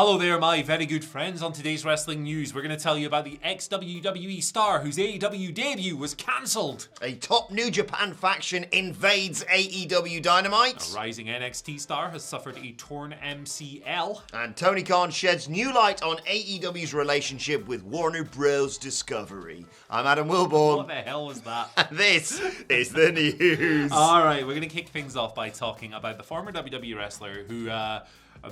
Hello there, my very good friends. On today's wrestling news, we're going to tell you about the ex-WWE star whose AEW debut was cancelled. A top New Japan faction invades AEW Dynamite. A rising NXT star has suffered a torn MCL. And Tony Khan sheds new light on AEW's relationship with Warner Bros. Discovery. I'm Adam Wilborn. What the hell was that? And this is the news. Alright, we're going to kick things off by talking about the former WWE wrestler who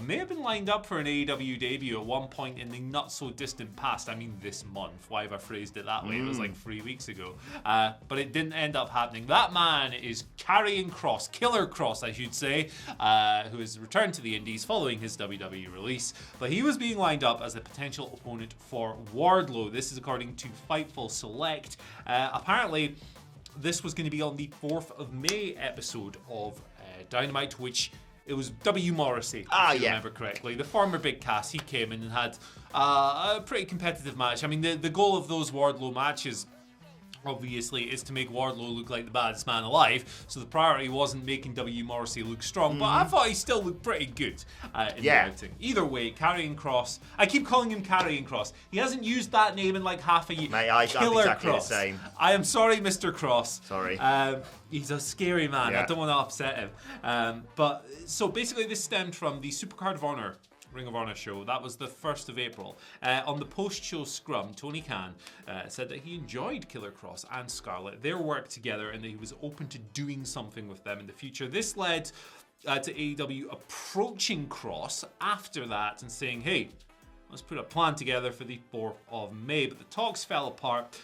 may have been lined up for an AEW debut at one point in the not-so-distant past. I mean, this month. Why have I phrased it that way? It was like 3 weeks ago. But it didn't end up happening. That man is Karrion Kross, Killer Kross, I should say, who has returned to the Indies following his WWE release. But he was being lined up as a potential opponent for Wardlow. This is according to Fightful Select. Apparently, this was going to be on the 4th of May episode of Dynamite, which... It was W. Morrissey, if you remember correctly. The former Big Cass, he came in and had a pretty competitive match. I mean, the goal of those Wardlow matches, obviously, is to make Wardlow look like the baddest man alive. So the priority wasn't making W. Morrissey look strong, but I thought he still looked pretty good in the outing. Either way, Karrion Kross. I keep calling him Karrion Kross. He hasn't used that name in like half a year. Mate, I'm exactly the same. I am sorry, Mr. Kross. Sorry. He's a scary man. Yeah. I don't want to upset him. But so basically, this stemmed from the Supercard of Honor Ring of Honor show. That was the 1st of April. On the post-show scrum, Tony Khan said that he enjoyed Killer Kross and Scarlett, their work together, and that he was open to doing something with them in the future. This led to AEW approaching Kross after that and saying, hey, let's put a plan together for the 4th of May. But the talks fell apart.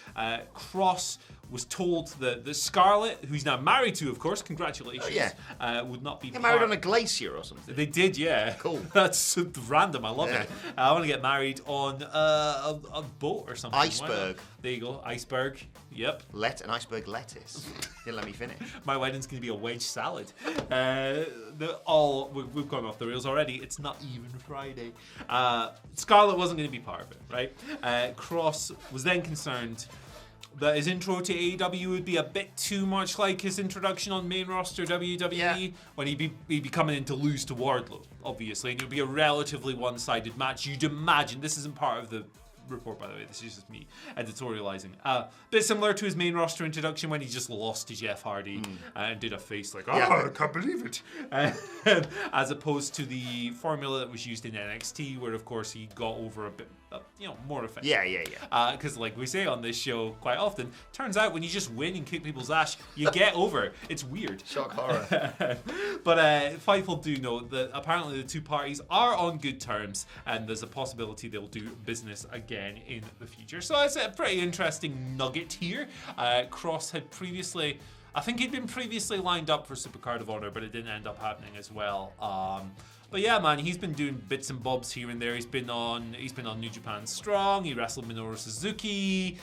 Kross was told that Scarlett, who he's now married to, of course, congratulations, would not be Get married on a glacier or something. They did, yeah. Cool. That's random. I love it. I want to get married on a boat or something. Iceberg. There you go. Iceberg. Yep. An iceberg lettuce. Didn't let me finish. My wedding's going to be a wedge salad. We've gone off the rails already. It's not even Friday. Scarlett wasn't going to be part of it, right? Kross was then concerned that his intro to AEW would be a bit too much like his introduction on main roster WWE when he'd be coming in to lose to Wardlow, obviously, and it would be a relatively one-sided match. You'd imagine, this isn't part of the report, by the way, this is just me editorializing. Bit similar to his main roster introduction when he just lost to Jeff Hardy and did a face like, I can't believe it. As opposed to the formula that was used in NXT, where of course he got over a bit, more effective. Because like we say on this show quite often, turns out when you just win and kick people's ass, you get over. It's weird. Shock horror. But Fightful do note that apparently the two parties are on good terms, and there's a possibility they'll do business again in the future. So it's a pretty interesting nugget here. Kross had previously, I think he'd been previously lined up for Supercard of Honor, but it didn't end up happening as well. But yeah, man, he's been doing bits and bobs here and there. He's been on New Japan Strong. He wrestled Minoru Suzuki.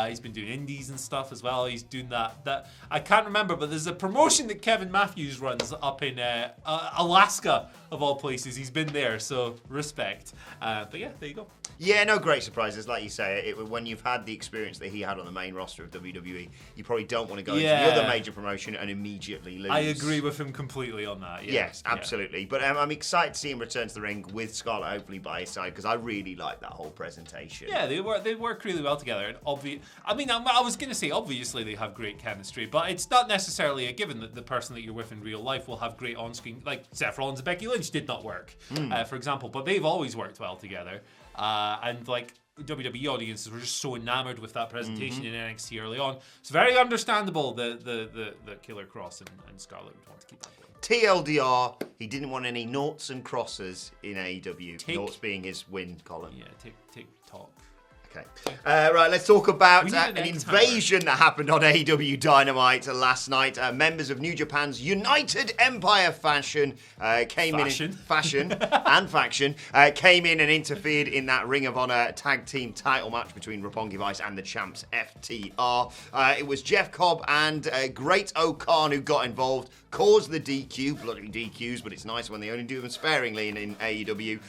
He's been doing indies and stuff as well. He's doing that I can't remember, but there's a promotion that Kevin Matthews runs up in Alaska, of all places. He's been there, so respect. But yeah, there you go. Yeah, no great surprises. Like you say, when you've had the experience that he had on the main roster of WWE, you probably don't want to go into the other major promotion and immediately lose. I agree with him completely on that. Yeah. Yes, absolutely. But I'm excited to see him return to the ring with Scarlett hopefully by his side, because I really like that whole presentation. Yeah, they work really well together. And I was going to say, obviously they have great chemistry, but it's not necessarily a given that the person that you're with in real life will have great on-screen. Like Seth Rollins and Becky Lynch did not work, for example, but they've always worked well together. And like WWE audiences were just so enamored with that presentation in NXT early on. It's very understandable that the Killer Kross and Scarlett would want to keep that going. TLDR, he didn't want any noughts and crosses in AEW. Noughts being his win column. Yeah, tick tock. Okay. Right, let's talk about an invasion that happened on AEW Dynamite last night. Members of New Japan's United Empire faction came in and interfered in that Ring of Honor tag team title match between Roppongi Vice and the champs FTR. It was Jeff Cobb and Great O'Khan who got involved. cause the DQ, bloody DQs, but it's nice when they only do them sparingly in AEW.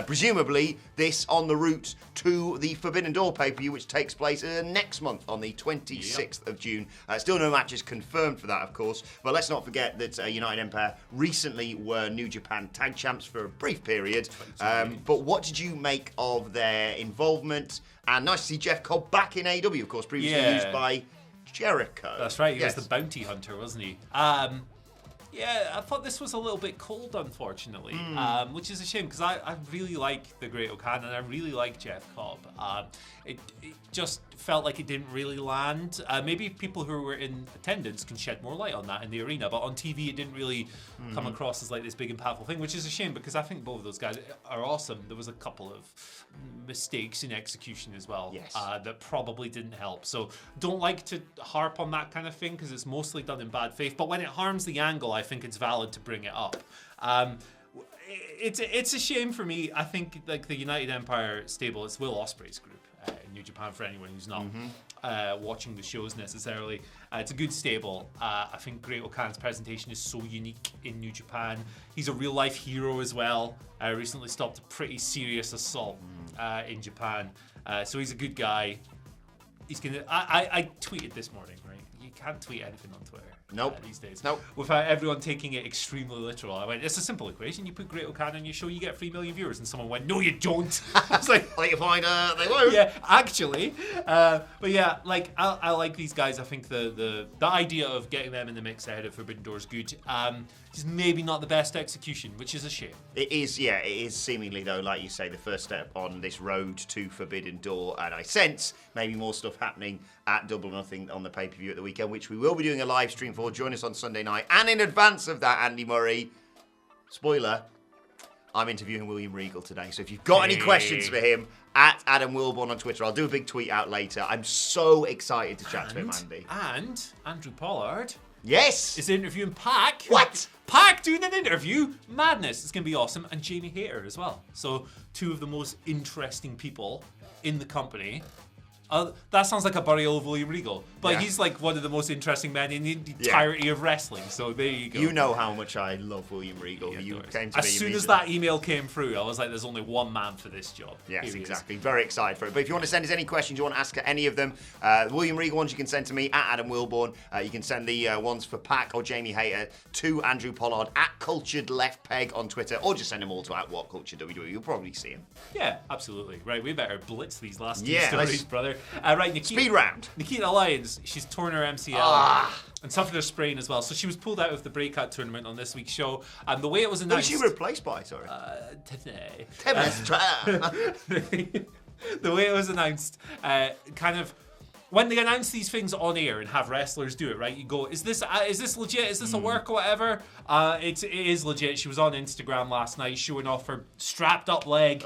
Presumably, this on the route to the Forbidden Door pay-per-view, which takes place next month on the 26th of June. Still no matches confirmed for that, of course, but let's not forget that United Empire recently were New Japan Tag Champs for a brief period. But what did you make of their involvement? And nice to see Jeff Cobb back in AEW, of course, previously used by Jericho. That's right, he was the bounty hunter, wasn't he? Yeah, I thought this was a little bit cold, unfortunately, which is a shame because I really like the Great O'Khan and I really like Jeff Cobb. It just felt like it didn't really land. Maybe people who were in attendance can shed more light on that in the arena, but on TV it didn't really come across as like this big impactful thing, which is a shame because I think both of those guys are awesome. There was a couple of mistakes in execution as well that probably didn't help. So don't like to harp on that kind of thing because it's mostly done in bad faith, but when it harms the angle, I think it's valid to bring it up. It's a shame for me. I think like the United Empire stable, it's Will Ospreay's group in New Japan for anyone who's not watching the shows necessarily. It's a good stable. I think Great O'Khan's presentation is so unique in New Japan. He's a real life hero as well. Recently stopped a pretty serious assault in Japan. So he's a good guy. He's gonna. I tweeted this morning, right? You can't tweet anything on Twitter. These days. Without everyone taking it extremely literal. I went, it's a simple equation. You put Great O'Khan on your show, you get 3 million viewers. And someone went, no, you don't. I was like, you find they won't. Yeah, actually. But yeah, like I like these guys. I think the idea of getting them in the mix ahead of Forbidden Door is good. Just maybe not the best execution, which is a shame. It is, yeah. It is seemingly, though, like you say, the first step on this road to Forbidden Door. And I sense maybe more stuff happening at Double or Nothing on the pay-per-view at the weekend, which we will be doing a live stream for. Join us on Sunday night. And in advance of that, Andy Murray, spoiler, I'm interviewing William Regal today. So if you've got any questions for him, at Adam Wilborn on Twitter. I'll do a big tweet out later. I'm so excited to chat to him, Andy. And Andrew Pollard... Yes! Is interviewing Pac. What? Pac doing an interview? Madness. It's going to be awesome. And Jamie Hayter as well. So, two of the most interesting people in the company. That sounds like a burial of William Regal. But he's like one of the most interesting men in the entirety of wrestling. So there you go. You know how much I love William Regal. You came to me as soon as that email came through, I was like, there's only one man for this job. Yes, exactly. Very excited for it. But if you want to send us any questions you want to ask any of them, William Regal ones you can send to me at Adam Wilborn. You can send the ones for Pac or Jamie Hayter to Andrew Pollard at Cultured Left Peg on Twitter, or just send them all to at WhatCulture WWE. You'll probably see them. Yeah, absolutely. Right, we better blitz these last two stories, brother. Right, Nikita, speed round. Nikita Lyons, she's torn her MCL and suffered a sprain as well. So she was pulled out of the Breakout tournament on this week's show. And the way it was announced... Who was she replaced by, sorry? Today. The way it was announced, kind of... When they announce these things on air and have wrestlers do it, right? You go, is this legit? Is this a work or whatever? It is legit. She was on Instagram last night showing off her strapped up leg.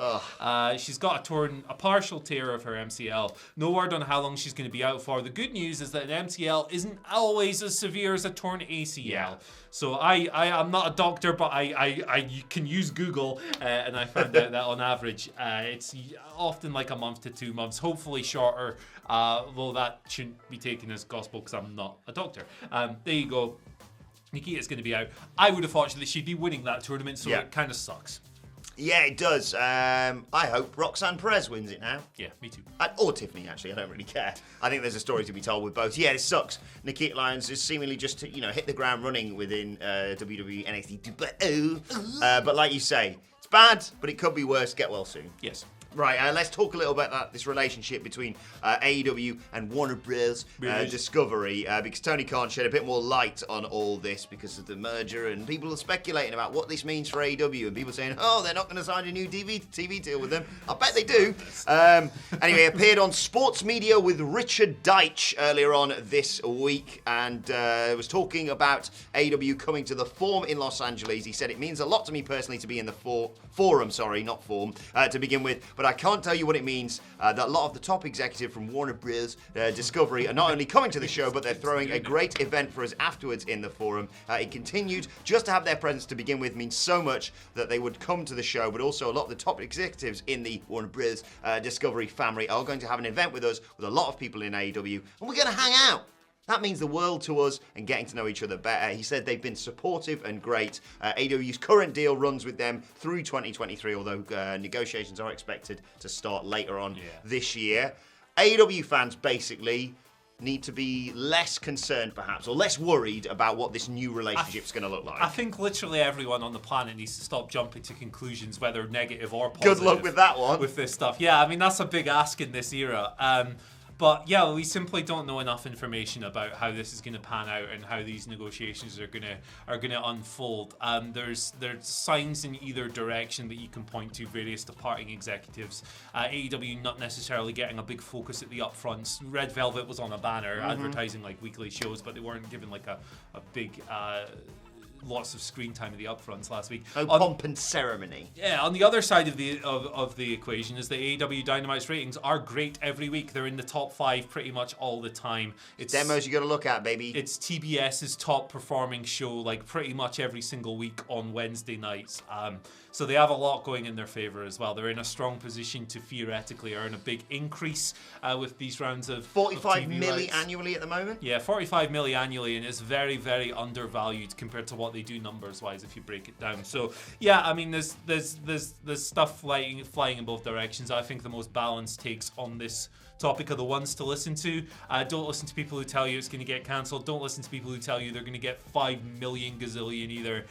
She's got a partial tear of her MCL. No word on how long she's going to be out for. The good news is that an MCL isn't always as severe as a torn ACL. Yeah. So I'm not a doctor, but I can use Google, and I found out that on average, it's often like a month to 2 months, hopefully shorter, though that shouldn't be taken as gospel because I'm not a doctor. There you go. Nikita's going to be out. I would have thought that she'd be winning that tournament, so it kind of sucks. Yeah, it does. I hope Roxanne Perez wins it now. Yeah, me too. Or Tiffany, actually. I don't really care. I think there's a story to be told with both. Yeah, it sucks. Nikita Lyons is seemingly just, hit the ground running within WWE NXT. But like you say, it's bad, but it could be worse. Get well soon. Yes. Right, let's talk a little bit about this relationship between AEW and Warner Bros. Discovery, because Tony Khan shed a bit more light on all this because of the merger, and people are speculating about what this means for AEW, and people saying, they're not going to sign a new TV deal with them. I bet they do. Anyway, appeared on Sports Media with Richard Deitch earlier on this week, and was talking about AEW coming to the Forum in Los Angeles. He said, it means a lot to me personally to be in the Forum, not Form, to begin with. But I can't tell you what it means that a lot of the top executive from Warner Bros. Discovery are not only coming to the show, but they're throwing a great event for us afterwards in the Forum. It continued, just to have their presence to begin with means so much that they would come to the show, but also a lot of the top executives in the Warner Bros. Discovery family are going to have an event with us with a lot of people in AEW, and we're going to hang out. That means the world to us and getting to know each other better. He said they've been supportive and great. AEW's current deal runs with them through 2023, although negotiations are expected to start later on this year. AEW fans basically need to be less concerned, perhaps, or less worried about what this new relationship's going to look like. I think literally everyone on the planet needs to stop jumping to conclusions, whether negative or positive. Good luck with that one. With this stuff. Yeah, I mean, that's a big ask in this era. But yeah, we simply don't know enough information about how this is going to pan out and how these negotiations are going to unfold. There's signs in either direction that you can point to, various departing executives. AEW not necessarily getting a big focus at the upfronts. Red Velvet was on a banner advertising like weekly shows, but they weren't given like a big lots of screen time at the upfronts last week. Pomp and ceremony. Yeah, on the other side of the equation is the AEW Dynamite's ratings are great every week. They're in the top 5 pretty much all the time. It's demos you got to look at, baby. It's TBS's top performing show like pretty much every single week on Wednesday nights. So they have a lot going in their favor as well. They're in a strong position to theoretically earn a big increase with these rounds of 45 milli annually at the moment. Yeah, 45 milli annually, and it's very, very undervalued compared to what they do numbers wise if you break it down. So yeah, I mean there's stuff flying in both directions. I think the most balanced takes on this topic are the ones to listen to. Don't listen to people who tell you it's going to get cancelled. Don't listen to people who tell you they're going to get 5 million gazillion either.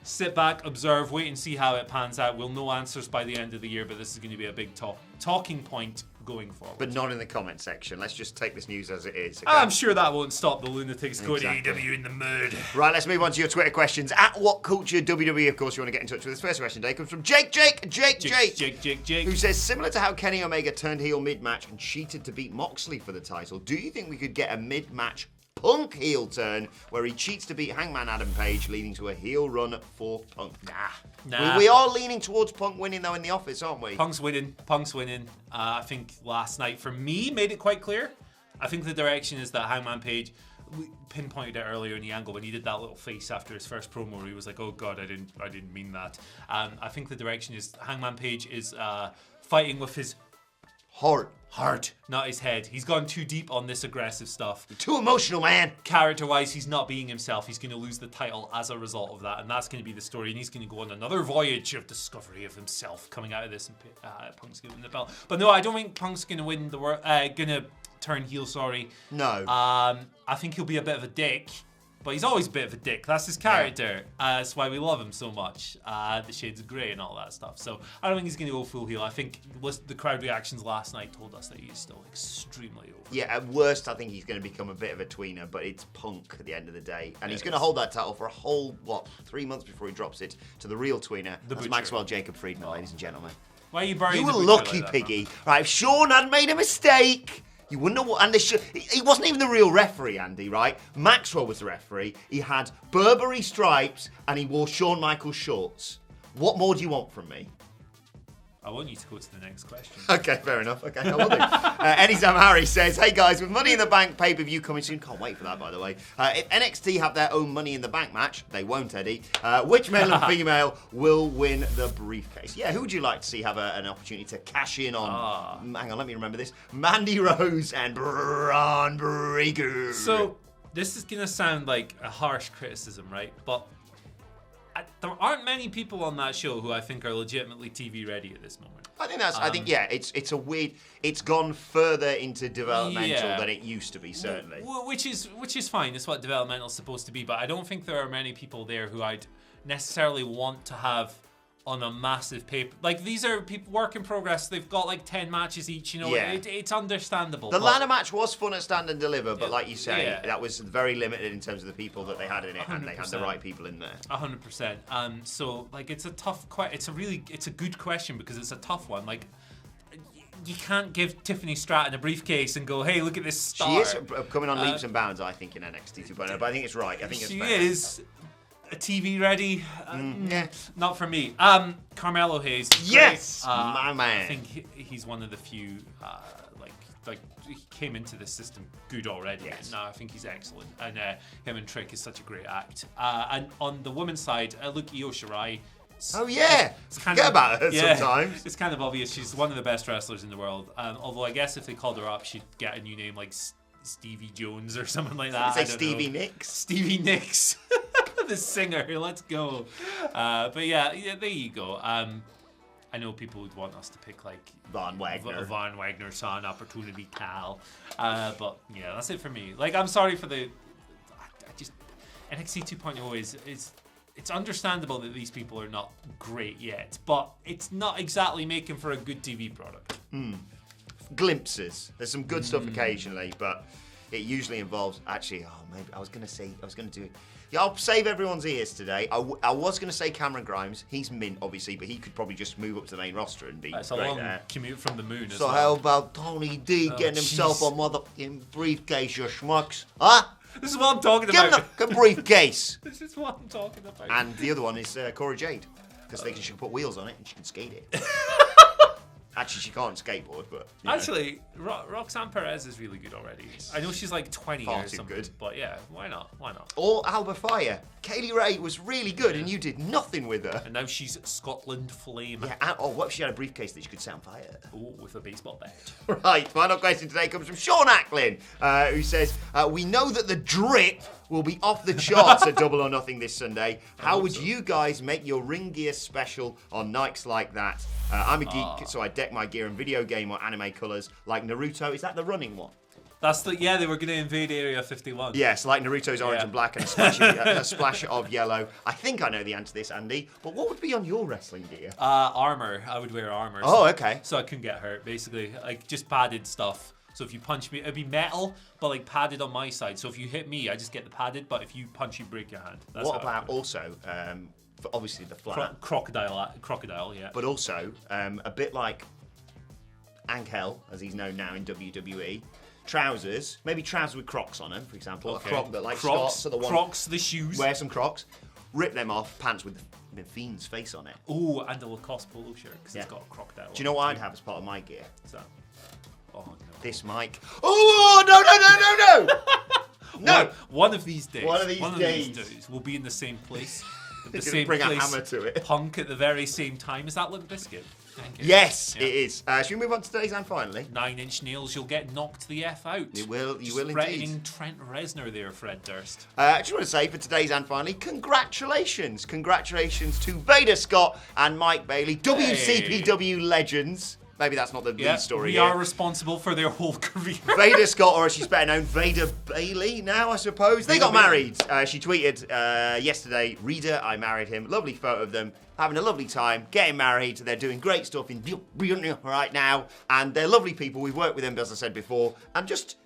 Sit back, observe, wait and see how it pans out. We'll know answers by the end of the year, but this is going to be a big talking point going forward. But not in the comment section. Let's just take this news as it is. Okay? I'm sure that won't stop the lunatics going to AEW in the mood. Right, let's move on to your Twitter questions. At WhatCulture WWE, of course, you want to get in touch with us. First question today comes from Jake, who says, similar to how Kenny Omega turned heel mid-match and cheated to beat Moxley for the title, do you think we could get a mid-match Punk heel turn where he cheats to beat Hangman Adam Page, leading to a heel run for Punk? Nah. We are leaning towards Punk winning, though, in the office, aren't we? Punk's winning. I think last night, for me, made it quite clear. I think the direction is that Hangman Page, we pinpointed it earlier in the angle when he did that little face after his first promo where he was like, oh God, I didn't mean that. I think the direction is Hangman Page is fighting with his heart, not his head. He's gone too deep on this aggressive stuff. You're too emotional, man. Character-wise, he's not being himself. He's going to lose the title as a result of that, and that's going to be the story. And he's going to go on another voyage of discovery of himself coming out of this, and Punk's going to win the belt. But no, I don't think Punk's going to win the going to turn heel. Sorry. No. I think he'll be a bit of a dick. But he's always a bit of a dick. That's his character. That's why we love him so much. The shades of grey and all that stuff. So I don't think he's going to go full heel. I think the crowd reactions last night told us that he's still extremely over. Yeah, at worst, I think he's going to become a bit of a tweener, but it's Punk at the end of the day. And he's going to hold that title for a whole, 3 months before he drops it to the real tweener. That's Maxwell Jacob Friedman, ladies and gentlemen. Why are you burying the butcher? You were lucky, like Piggy. Man? Right, if Sean had made a mistake, you wouldn't know what. And he wasn't even the real referee, Andy, right? Maxwell was the referee. He had Burberry stripes and he wore Shawn Michaels shorts. What more do you want from me? I want you to go to the next question. Okay, fair enough. Okay, I will do. Anytime Harry says, hey guys, with Money in the Bank pay-per-view coming soon, can't wait for that, by the way. If NXT have their own Money in the Bank match, they won't, Eddie, which male and female will win the briefcase? Yeah, who would you like to see have an opportunity to cash in on? Hang on, let me remember this. Mandy Rose and Braun Breaker. So, this is going to sound like a harsh criticism, right? But there aren't many people on that show who I think are legitimately TV ready at this moment. I think it's a weird. It's gone further into developmental than it used to be, certainly. Which is fine. It's what developmental's supposed to be. But I don't think there are many people there who I'd necessarily want to have on a massive paper. Like, these are people work in progress. They've got like 10 matches each. You know, it's understandable. The ladder match was fun at Stand and Deliver, but like you say, that was very limited in terms of the people that they had in it, 100%. And they had the right people in there. 100%. So like, it's a tough. It's a good question because it's a tough one. Like, you can't give Tiffany Stratton a briefcase and go, hey, look at this star. She is coming on leaps and bounds, I think, in NXT 2.0, but I think it's right. I think it's fair. She is. A TV ready? Not for me. Carmelo Hayes. Yes, my man. I think he's one of the few. Like he came into this system good already. Yes. No, I think he's excellent, and him and Trick is such a great act. And on the women's side, look, Io Shirai. Forget about her sometimes. It's kind of obvious. She's one of the best wrestlers in the world. Although I guess if they called her up, she'd get a new name like Stevie Jones or something like that. Say Stevie Nicks. Stevie Nicks, the singer. Let's go. But yeah, there you go. I know people would want us to pick like Von Wagner, Son, Opportunity, Cal. But yeah, that's it for me. Like, I'm sorry for the. I just NXT 2.0 is. It's understandable that these people are not great yet, but it's not exactly making for a good TV product. Glimpses. There's some good stuff occasionally, but it usually involves maybe I was going to do. Yeah, I'll save everyone's ears today. I was going to say Cameron Grimes. He's mint, obviously, but he could probably just move up to the main roster and be It's a long commute from the moon. So how about Tony D getting himself a motherfucking briefcase, you schmucks? Huh? This is what I'm talking about. Give him a briefcase. This is what I'm talking about. And the other one is Cora Jade, because she can put wheels on it and she can skate it. Actually, she can't skateboard, but... Actually, Roxanne Perez is really good already. I know she's like 20 Far or too something. good. But yeah, why not? Why not? Or Alba Fire. Kaylee Ray was really good and you did nothing with her. And now she's Scotland Flame. Yeah, what if she had a briefcase that she could set on fire? Oh, with a baseball bat. Right, final question today comes from Sean Acklin, who says, we know that the drip will be off the charts at Double or Nothing this Sunday. How would you guys make your ring gear special on nights like that? I'm a geek, so I deck my gear in video game or anime colours like Naruto. Is that the running one? That's they were going to invade Area 51. Yes, like Naruto's orange and black and a splash of yellow. I think I know the answer to this, Andy, but what would be on your wrestling gear? Armour. I would wear armour. Okay. So I couldn't get hurt, basically. Like, just padded stuff. So if you punch me, it'd be metal, but like padded on my side. So if you hit me, I just get the padded, but if you punch, you break your hand. What about also, for obviously the flat? Crocodile, yeah. But also, a bit like Angel, as he's known now in WWE, trousers, maybe trousers with Crocs on them, for example. Okay. A Croc that like Crocs, starts to the one. Crocs, the shoes. Wear some Crocs, rip them off, pants with the Fiend's face on it. Oh, and a Lacoste polo shirt, because it's got a crocodile. Do you know what I'd have as part of my gear? What's that? Oh, no. This mic. Oh, no! No! One of these days. One of these days. We'll be in the same place. The same bring place, a hammer to it. Punk at the very same time. Is that Limp Bizkit? Yes, it is. Should we move on to today's and finally? 9-inch nails, you'll get knocked the F out. You will indeed. Threatening Trent Reznor there, Fred Durst. I just want to say for today's and finally, congratulations. Congratulations to Vader Scott and Mike Bailey, WCPW legends. Maybe that's not the lead story. We are responsible for their whole career. Vader Scott, or as she's better known, Vader Bailey now, I suppose. They got married. She tweeted yesterday, Reader, I married him. Lovely photo of them having a lovely time, getting married. They're doing great stuff in right now. And they're lovely people. We've worked with them, as I said before. And just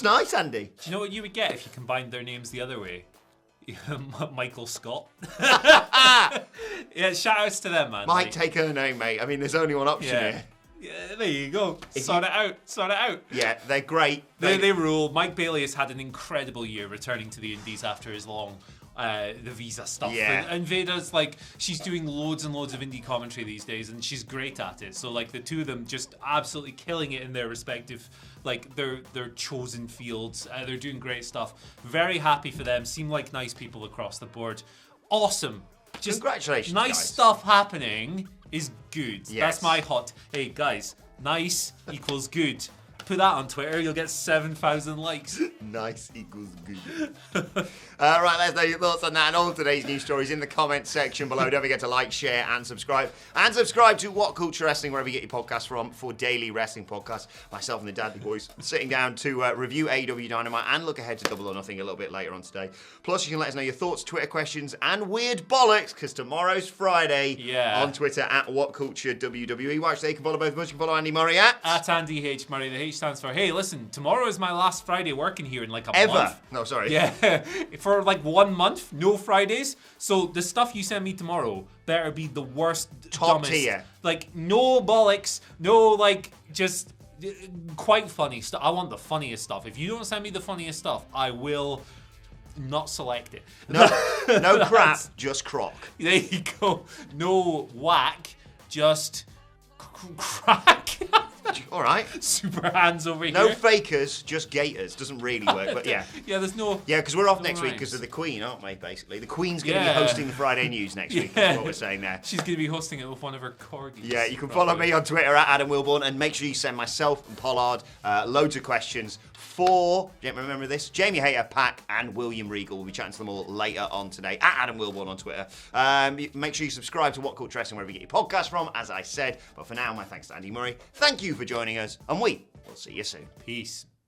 nice, Andy. Do you know what you would get if you combined their names the other way? Michael Scott. Yeah, shout outs to them, man. Might take her name, mate. I mean, there's only one option here. Yeah, there you go. Sort it out. Yeah, they're great. They rule. Mike Bailey has had an incredible year returning to the Indies after his long the visa stuff. Yeah. And Veda's like, she's doing loads and loads of indie commentary these days, and she's great at it. So like the two of them just absolutely killing it in their respective, like their chosen fields. They're doing great stuff. Very happy for them. Seem like nice people across the board. Awesome. Just congratulations, nice guys. Stuff happening is good. Yes. That's my hot. Hey guys, nice equals good. Put that on Twitter, you'll get 7,000 likes. Nice equals good. Right, let us know your thoughts on that and all today's news stories in the comments section below. Don't forget to like, share, and subscribe. And subscribe to What Culture Wrestling, wherever you get your podcasts from, for daily wrestling podcasts. Myself and the Dadley Boys sitting down to review AEW Dynamite and look ahead to Double or Nothing a little bit later on today. Plus, you can let us know your thoughts, Twitter questions, and weird bollocks, because tomorrow's Friday on Twitter at WhatCultureWWE. Watch they can follow both of us. You can follow Andy Murray at Andy H. Murray. The H stands for, hey, listen, tomorrow is my last Friday working here in like a Ever. month. No, sorry. Yeah, for like 1 month, no Fridays. So the stuff you send me tomorrow better be the worst, top dumbest, tier. Like no bollocks, no like just quite funny stuff. I want the funniest stuff. If you don't send me the funniest stuff, I will not select it. No crap, just crock. There you go. No whack, just crack. All right. Super hands over here. No fakers, just gators. Doesn't really work, but yeah. Yeah, there's no... Yeah, because we're off no next week rhymes. because of the Queen, aren't we, basically? The Queen's going to be hosting the Friday News next week, that's what we're saying there. She's going to be hosting it with one of her corgis. Yeah, you can follow me on Twitter at Adam Wilborn, and make sure you send myself and Pollard loads of questions for, remember this, Jamie Hayter, Pack, and William Regal. We'll be chatting to them all later on today at Adam Wilborn on Twitter. Make sure you subscribe to What Culture Wrestling wherever you get your podcast from, as I said. But for now, my thanks to Andy Murray. Thank you for joining us, and we will see you soon. Peace.